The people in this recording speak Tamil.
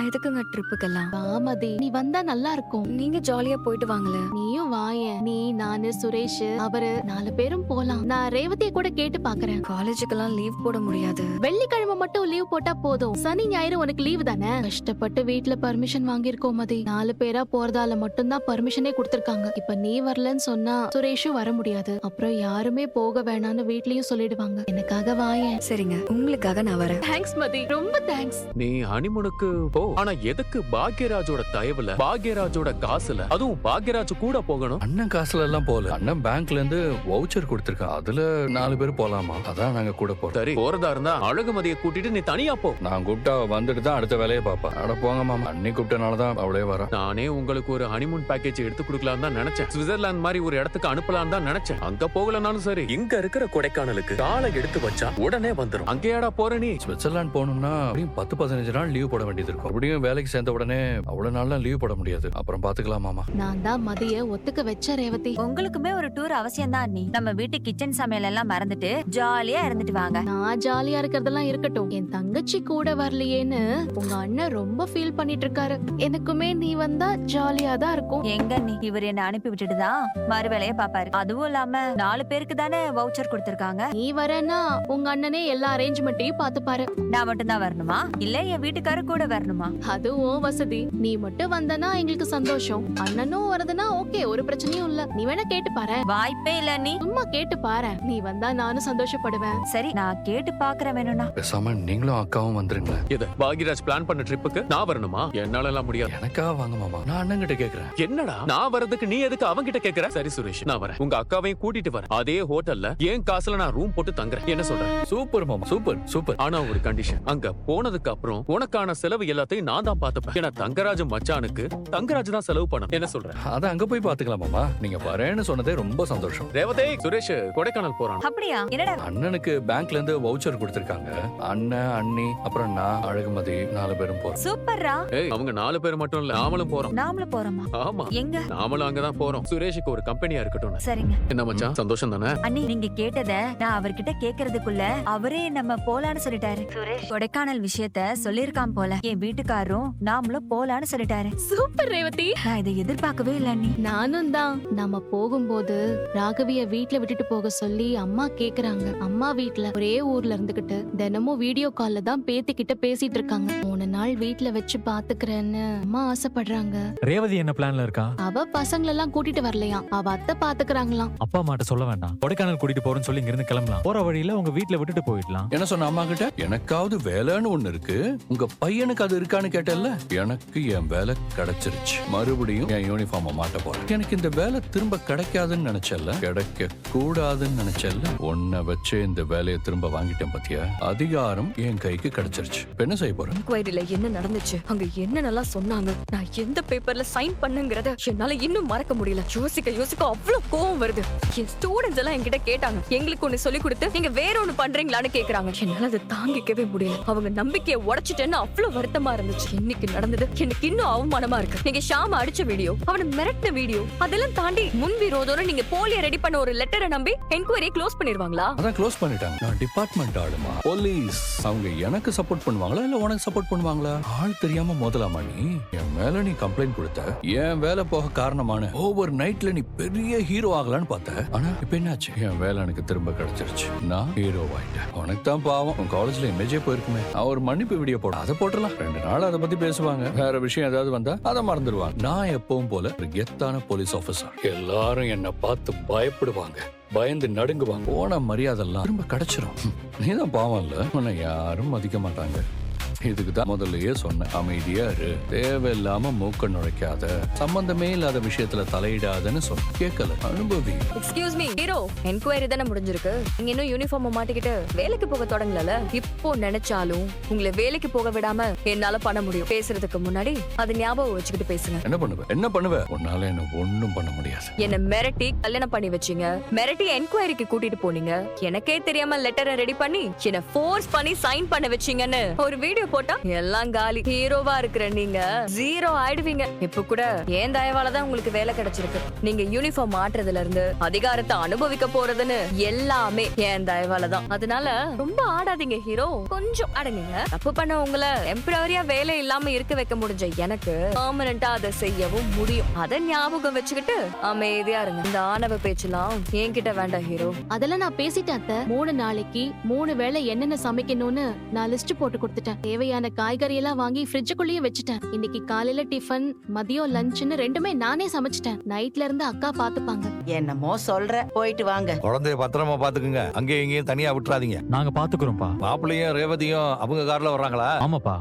எதுக்குங்க ட்ரிப்புக்கெல்லாம்? வாமதி, நீ வந்தா நல்லா இருக்கும். நீங்க ஜாலியா போயிட்டு வாங்கல. நீயும் வாயேன். நீ, நானு, சுரேஷ், அவரு 4 பேரும் போலாம். நான் ரேவதியை கூட கேட்டு பாக்குறேன். காலேஜுக்கெல்லாம் லீவ் போட முடியாது. வெள்ளிக்கிழமை மட்டும் லீவ் போட்டா போதும். சனி ஞாயிறு உனக்கு லீவு தானே? கஷ்டப்பட்டு வீட்ல பர்மிஷன் வாங்கியிருக்கோம் மதி. 4 பேரா போறதால மட்டும்தான் பர்மிஷனே கொடுத்திருக்காங்க. இப்ப நீ வரலன்னு சொன்னா சுரேஷும் வர முடியாது. அப்புறம் யாருமே போக வேணாம்னு வீட்லயும் சொல்லிடுவாங்க. எனக்காக வாயேன். சரிங்க, உங்களுக்காக நான் வரேன். தேங்க்ஸ் மதி, ரொம்ப தேங்க்ஸ். நீ ஹனிமூனுக்கு போ. ஆனா எதுக்கு பாக்யராஜோட தயவுல, பாக்யராஜோட காசுல, அதுவும் பாக்யராஜ் கூட போகணும்? அண்ணன் காசுல எல்லாம் போல. அண்ணன் பேங்க்ல இருந்து வவுச்சர் கொடுத்திருக்கான். அதுல 4 பேர் போலாமா? அதான் நாங்க கூட போறோம். சரி, போறதா இருந்தா அழகுமதியை கூட்டிட்டு நீ தனியா போ. நான் கூப்பிட்டா வந்துட்டு தான் அடுத்த வேலையை பாப்பா. அட போங்க மாமா, அண்ணி கூப்பிட்டனாலதான் அவளே வரா. நானே உங்களுக்கு ஒரு ஹனிமூன் பேக்கேஜ் எடுத்து கொடுக்கலாம் தான் நினைச்சேன். சுவிட்சர்லாந்து மாதிரி ஒரு இடத்துக்கு அனுப்பலாம் தான் நினைச்சேன். அங்க போகலனாலும் சரி, இங்க இருக்கிற கொடைக்கானலுக்கு காலை எடுத்து வச்சா உடனே வந்துரும். அங்கேயாடா போற நீ? சுவிட்சர்லாந்து போகணும்னா அப்படியும் 10-15 நாள் லீவ் போட வேண்டியது இருக்கும். அப்படியும் வேலைக்கு சேர்ந்த உடனே அவ்வளவு நாள்லாம் லீவ் போட முடியாது. அப்புறம் பாத்துக்கலாம் மாமா. நான் தான் மதிய ஒத்துக்க வச்ச ரேவதி. உங்களுக்குமே ஒரு டூர் அவசியம் தான் அண்ணி. நம்ம வீட்டு கிச்சன் சமையல் எல்லாம் மறந்துட்டு ஜாலியா இருந்துட்டு வாங்க. நான் ஜாலியா இருக்கிறதெல்லாம் இருக்கட்டும், என் தங்கச்சி கூட வரலையேன்னு உங்க அண்ணன் ரொம்ப ஃபீல் பண்ணிட்டு இருக்காரு. எனக்குமே நீ வந்தா ஜாலியா தான் இருக்கும். எங்க அண்ணி, இவர் என்ன அனுப்பி விட்டுட்டு தான் மறு வேலையை பாப்பாரு. அதுவும் இல்லாம 4 பேருக்கு தானே வவுச்சர் கொடுத்திருக்காங்க. நீ வரேன்னா உங்க அண்ணனே எல்லா அரேஞ்ச்மெண்ட்டையும் பாத்துப்பாரு. நான் மட்டும் தான் வரணுமா, இல்ல என் வீட்டுக்காரரு கூட வரணுமா? அதுவும் வசதி. நீ மட்டும் வந்தனா எங்களுக்கு சந்தோஷம். அண்ணனும் வரதுன்னா ஓகே, ஒரு பிரச்சனையும் இல்ல. நீ வேணா கேட்டு பாரு. வாய்ப்பே இல்ல அண்ணி. சும்மா கேட்டு பாரு. நீ வந்தா நானும் சந்தோஷப்படுவேன். சரி, நான் கேட்டு பாக்குறேன். வேணும்னா பேசாம நீங்களும் அக்காவும் வந்துருங்களேன். எது, பாக்யராஜ் பிளான் பண்ண ட்ரிப்புக்கு நான் வரணுமா? என்னால எல்லாம் முடியாது. எனக்காக வாங்க மாமா. நான் அண்ணன் கிட்ட கேக்குறேன். என்னடா நான் வரதுக்கு நீ எதுக்கு அவங்க கிட்ட கேக்குற? சரி சுரேஷ், நான் வரேன். உங்க அக்காவையும் கூட்டிட்டு வரேன். அதே ஹோட்டல்ல என் காசுல நான் ரூம் போட்டு தங்குறேன். என்ன சொல்றேன்? சூப்பர் மாமா, சூப்பர் சூப்பர். ஆனா ஒரு கண்டிஷன். அங்க போனதுக்கு அப்புறம் உனக்கான செலவு எல்லாத்தையும் நான் தான் பாத்துப்பேன். ஏன்னா தங்கராஜ் மச்சானுக்கு தங்கராஜ் தான் செலவு பண்ணணும். என்ன சொல்றேன்? அத அங்க போய் பாத்துக்கலாம் மாமா. நீங்க வரேன்னு சொன்னதே ரொம்ப சந்தோஷம். ரேவதி, சுரேஷ் கொடைக்கானல் போறான். அப்படியா? என்னடா? அண்ணனுக்கு பேங்க்ல இருந்து வவுச்சர் கொடுத்திருக்காங்க. அண்ணன், அண்ணி, அப்புறம் நான், அழகுமதி 4 பேரும் போறோம். சூப்பர்ரா. ஏய், அவங்க 4 பேர் மட்டும் இல்ல, நாமளும் போறோம். நாமளும் போறோமா? ஆமா, எங்க? நாமளும் அங்கதான் போறோம். சுரேஷுக்கு ஒரு கம்பெனியா இருக்கட்டும். சரிங்க என்ன மச்சான், சந்தோஷம் தானே? அண்ணி, நீங்க கேட்டத நான் அவர்கிட்ட கேக்குறதுக்குள்ள அவரே நம்ம போலான்னு சொல்லிட்டாரு. சுரேஷ் கொடைக்கானல் விஷயத்த சொல்லிருக்கான் போல. என் வீட்டுக்காரரும் நாமளும் போலான்னு சொல்லிட்டாரு. சூப்பர் ரேவதி. நான் இதை எதிர்பார்க்கவே இல்ல அண்ணி. நானும் தான். நம்ம போகும்போது ராகவிய வீட்ல விட்டுட்டு போக சொல்லி அம்மா கேக்குறாங்க. அம்மா வீட்ல ஒரே ஊர்ல இருந்துகிட்டு தினமும் வீடியோ கால்ல தான் பேத்திக்கிட்ட பேசிட்டு இருக்காங்க. 3 நாள் வீட்ல வச்சு பாத்துக்கிறேன்னு அம்மா ஆசைப்படுறாங்க. ரேவதி என்ன பிளான்ல இருக்கா? அவ பசங்களெல்லாம் கூட்டிட்டு வரலையாம். அவ அத்தை பாத்துக்கிறாங்களாம். அப்பா அம்மாட்ட சொல்ல வேண்டாம். கொடைக்கானல் கூட்டிட்டு போறேன்னு சொல்லி இங்க இருந்து கிளம்பலாம். போற வழியில உங்க வீட்ல விட்டுட்டு போயிடலாம். என்ன சொன்ன அம்மா கிட்ட? எனக்காவது வேலைன்னு ஒண்ணு இருக்கு, உங்க பையனுக்கு அது இருக்கான்னு கேட்டல. எனக்கு என் வேலை கிடைச்சிருச்சு. மறுபடியும் என் யூனிஃபார்ம் மாட்ட போறேன். எனக்கு இந்த வேலை திரும்ப கிடைக்காதுன்னு நினைச்சல, கிடைக்க கூடாதுன்னு நினைச்சல. உன்னை வச்சு இந்த வேலையை திரும்ப வாங்கிட்டேன் பாத்தியா? அதிகாரம் என் கைக்கு கிடைச்சிருச்சு. என்ன செய்ய போறேன்? என்கொயரியில என்ன நடந்துச்சு, அங்க என்னென்னலாம் சொன்னாங்க, நான் எந்த பேப்பர்ல சைன் பண்ணுங்கறத என்னால இன்னும் மறக்க முடியல. யோசிக்க யோசிக்க அவ்வளவு கோவம் வருது. என் ஸ்டூடெண்ட்ஸ் எல்லாம் என்கிட்ட கேட்டாங்க, எங்களுக்கு ஒண்ணு சொல்லி கொடுத்து நீங்க வேற ஒண்ணு பண்றீங்களான்னு கேக்குறாங்க. என்னால அதை தாங்கிக்கவே முடியல. அவங்க நம்பிக்கையை உடைச்சிட்டேன்னு அவ்வளவு வருத்தமா இருந்துச்சு. இன்னைக்கு நடந்தது எனக்கு இன்னும் அவமானமா இருக்கு. நீங்க ஷாம அடிச்ச வீடியோ, அவனை மிரட்டின வீடியோ, அதெல்லாம் தாண்டி முன்விரோதோட நீங்க போலியா ரெடி பண்ண ஒரு லெட்டரை நம்பி என்கொயரியை க்ளோஸ் பண்ணிருவாங்களா? அதான் க்ளோஸ் பண்ணிட்டாங்க. நான் டிபார்ட்மெண்ட் ஆளுமா, போலீஸ். அவங்க எனக்கு சப்போர்ட் பண்ணுவாங்களா இல்ல உனக்கு சப்போர்ட் பண்ணுவாங்களா? ஆள் தெரியாம மோதலாமா நீ? என் மேல நீ கம்ப்ளைண்ட் கொடுத்த, என் வேலை போக காரணமான ஓவர் நைட்ல நீ பெரிய ஹீரோ ஆகலான்னு பார்த்த. ஆனா இப்ப என்னாச்சு? என் வேலை எனக்கு திரும்ப கிடைச்சிருச்சு. நான் ஹீரோ ஆயிட்டேன். உனக்கு தான் பாவம், உன் காலேஜ்ல இமேஜே போயிருக்குமே. நான் ஒரு மன்னிப்பு வீடியோ போட, அதை போட்டுலாம். 2 நாள் அதை பத்தி பேசுவாங்க. வேற விஷயம் ஏதாவது வந்தா அதை மறந்துடுவாங்க. நான் எப்பவும் போல ஒரு கெத்தான போலீஸ் ஆபீசர். எல்லாரும் என்ன பார்த்து பயப்படுவாங்க, பயந்து நடுங்குவாங்க. போன மரியாதைலாம் திரும்ப கிடைச்சிரும். நீதான் பாவம் இல்ல, உன்னை யாரும் மதிக்க மாட்டாங்க. இதுக்கு தான் முதல்லயே சொன்னேன், அமைதியா இரு, தேவையில்லாம மூக்க நுழைக்காத, சம்பந்தமே இல்லாத விஷயத்துல தலையிடாதன்னு சொன்ன. கேட்கல, அனுபவி. எக்ஸ்கியூஸ் மீ ஹீரோ, என்கொயரி தானே முடிஞ்சிருக்கு. நீங்க இன்னும் யூனிஃபார்ம் மாட்டிக்கிட்டு வேலைக்கு போக தொடங்கல. இப்போ நினைச்சாலும் உங்களை வேலைக்கு போக விடாம என்னால பண்ண முடியும். பேசுறதுக்கு முன்னாடி அது ஞாபகம் வச்சுக்கிட்டு பேசுங்க. என்ன பண்ணுவ? என்ன பண்ணுவ? உன்னால என்ன ஒண்ணும் பண்ண முடியாது. என்ன மிரட்டி கல்யாணம் பண்ணி வச்சீங்க, மிரட்டி என்கொயரிக்கு கூட்டிட்டு போனீங்க, எனக்கே தெரியாம லெட்டரை ரெடி பண்ணி என்ன ஃபோர்ஸ் பண்ணி சைன் பண்ண வச்சீங்கன்னு ஒரு வீடியோ போட்டா எல்லாம் காலி. ஹீரோவா இருக்கிற நீங்க ஜீரோ ஆயிடுவீங்க. இப்ப கூட ஏன் தயவாலதான் உங்களுக்கு வேலை கிடைச்சிருக்கு. நீங்க யூனிஃபார்ம் மாட்டுறதுல இருந்து அதிகாரத்தை அனுபவிக்க போறதுன்னு எல்லாமே ஏன் தயவாலதான். அதனால ரொம்ப ஆடாதீங்க ஹீரோ, கொஞ்சம் அடங்குங்க. தப்பு பண்ண உங்களை டெம்பரரியா வேலை இல்லாம இருக்க வைக்க முடிஞ்ச எனக்கு பெர்மனண்டா அதை செய்யவும் முடியும். அதை ஞாபகம் வச்சுக்கிட்டு அமைதியா இருங்க. இந்த ஆணவ பேச்செல்லாம் என்கிட்ட வேண்டாம் ஹீரோ. அதெல்லாம் நான் பேசிட்டேன் அத்தை. 3 நாளைக்கு 3 வேளை என்னென்ன சமைக்கணும்னு நான் லிஸ்ட் போட்டு கொடுத்துட்டேன். தேவையான காய்கறி எல்லாம் வாங்கி ஃப்ரிட்ஜுக்குள்ளேயே வச்சுட்டேன். இன்னைக்கு காலையில டிஃபன், மதியம் லஞ்ச்னு ரெண்டுமே நானே சமைச்சிட்டேன். நைட்ல இருந்து அக்கா பாத்துப்பாங்க. என்னமோ சொல்ற, போயிட்டு வாங்க. குழந்தைய பத்திரமா பாத்துக்குங்க. அங்கேயும் இங்கேயும் தனியா விட்டுறாதீங்க. நாங்க பாத்துக்கிறோம்ப்பா. மாப்பிள்ளையும் ரேவதியும் அவங்க கார்ல வர்றாங்களா? ஆமாப்பா.